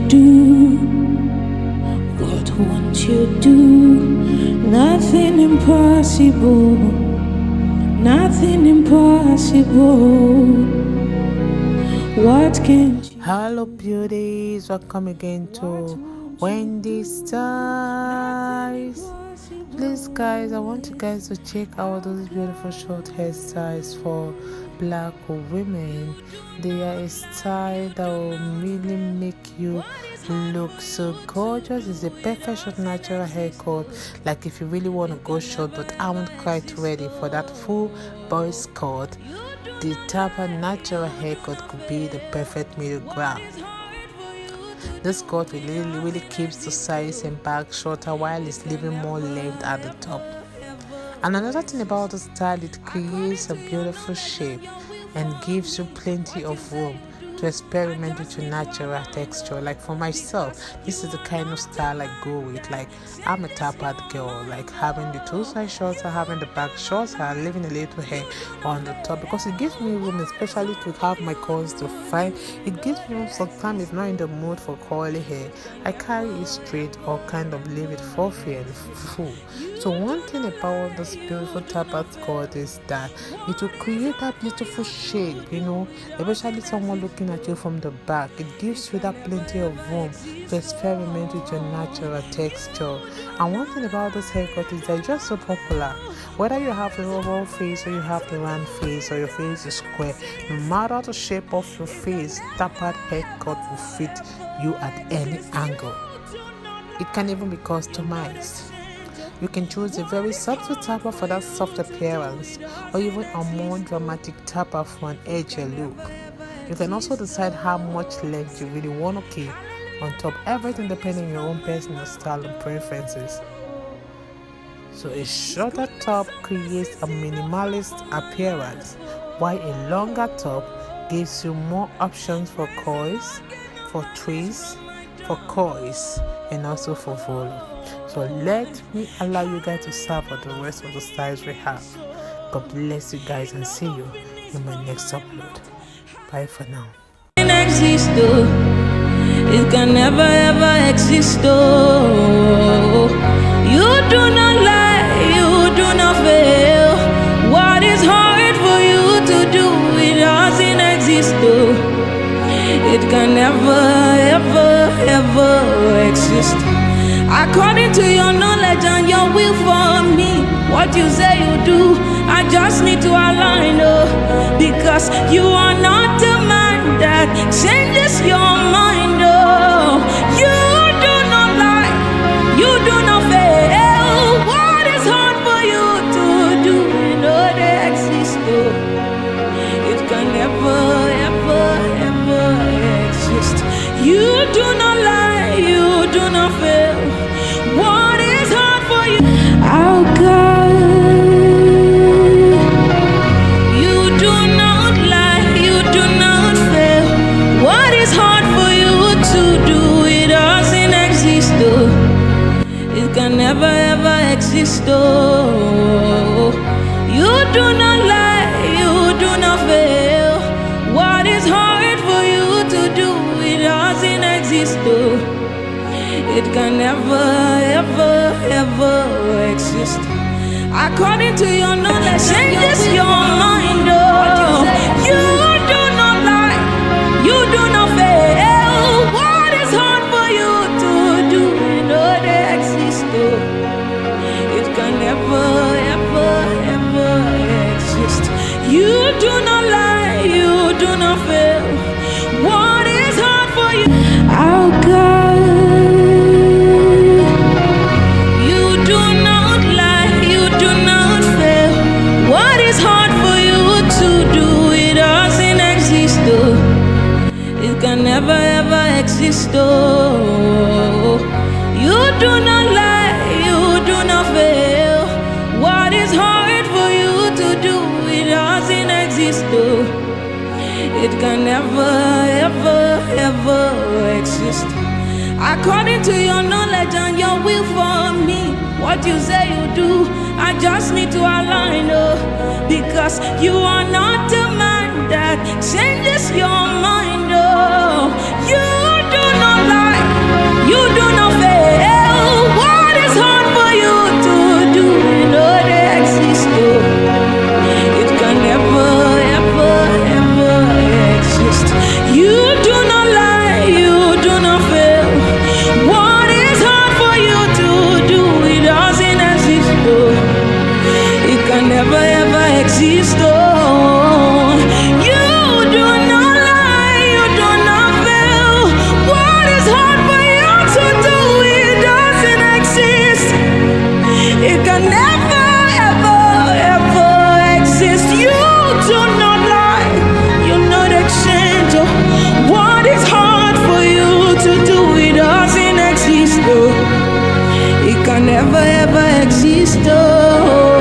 do? What won't you do? Nothing impossible. Nothing impossible. What can you... Hello beauties, welcome again to Wendy Styles. Please guys, I want you guys to check out those beautiful short hairstyles for black women. They are a style that will really make you look so gorgeous. It's a perfect short natural haircut. Like if you really want to go short but aren't quite ready for that full boy's cut, the tapered natural haircut could be the perfect middle ground. This cut really keeps the sides and back shorter while it's leaving more length at the top. And another thing about the style, it creates a beautiful shape and gives you plenty of room to experiment with your natural texture. Like for myself, this is the kind of style I go with. Like I'm a tapered girl, like having the two side shorter, having the back shorter, and leaving a little hair on the top because it gives me room, especially to have my curls to fine. It gives me room. Sometimes if not in the mood for curly hair, I carry it straight or kind of leave it fluffy and full. So one thing about this beautiful tapered cut is that it will create that beautiful shape, especially someone looking at you from the back. It gives you that plenty of room to experiment with your natural texture. And one thing about this haircut is they're just so popular. Whether you have the oval face or you have the round face or your face is square, no matter the shape of your face, tapered haircut will fit you at any angle. It can even be customized. You can choose a very subtle taper for that soft appearance, or even a more dramatic taper for an edgier look. You can also decide how much length you really want to keep on top, everything depending on your own personal style and preferences. So a shorter top creates a minimalist appearance, while a longer top gives you more options for coils, for twists, for coils, and also for volume. So let me allow you guys to serve for the rest of the styles we have. God bless you guys and see you in my next upload. Bye for now. It can never ever exist. You do not lie, you do not fail. What is hard for you to do, it doesn't exist. It can never ever exist. According to your knowledge and your will for me, what you say you do, I just need to align, because you are not a man that changes your mind, you do not lie, you do not fail. What is hard for you to do, they exist, it can never ever exist. You do not lie, you do not fail. What is hard for you? Oh God, you do not lie, you do not fail. What is hard for you to do, it doesn't exist, it can never ever exist, you do not lie, you do not fail. What is hard for you to do, it doesn't exist, it can never ever exist. According to your knowledge, changes your mind, you do not lie, you do not fail. What is hard for you to do, they exist, it can never ever exist. You do not lie, you do not fail. What is hard for you? Oh God, you do not lie, you do not fail. What is hard for you to do, it doesn't exist, it can never ever exist, you do not lie, you do not fail. What is hard for you to do, it doesn't exist, it can never ever exist. According to your knowledge and your will for me, what you say you do, I just need to align, because you are not a man that changes your mind, you do not lie. can never ever exist. Oh,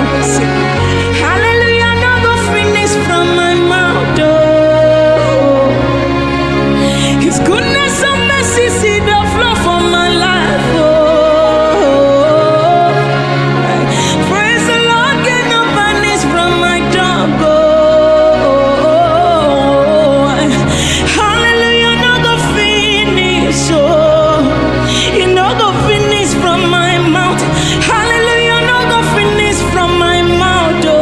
hallelujah, no go finish from my mouth. Oh, His goodness and mercy see the flow for my life. Oh, praise the Lord, get no vanish from my tongue. Oh, hallelujah, no go finish. Oh, you no go finish from my mouth. Hallelujah, no go finish from my mouth. Oh,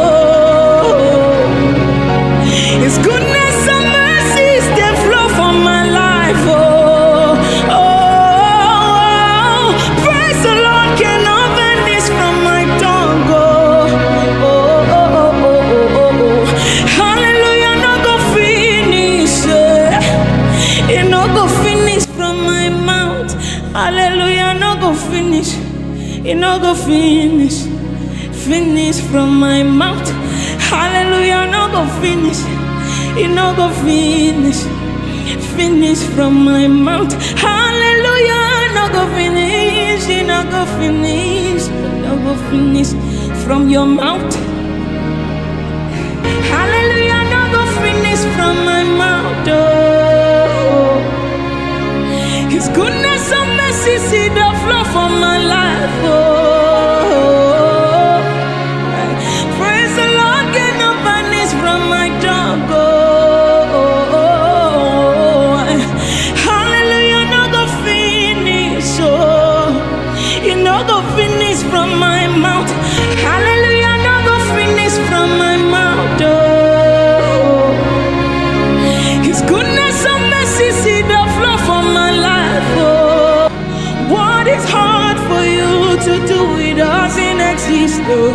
His goodness and mercies they flow from my life. Oh, praise the Lord, cannot vanish from my tongue. Hallelujah, no go finish. It no go finish from my mouth. Hallelujah, no go finish. It no go finish. Finish from my mouth. Hallelujah, no go finish. It no go finish. Finish from my mouth. Hallelujah, no go finish. It no go finish. No go finish from your mouth. Hallelujah, no go finish from my mouth. Oh, His goodness and mercy see the flow for my life. Oh, praise the Lord, get no vanish from my tongue. Oh, hallelujah, no go finish. Oh, you no go finish from my mouth. Hallelujah, no go finish from my mouth. Oh, His goodness and mercy see the flow for my life. Oh, what is hard for you to do? It doesn't exist. Oh,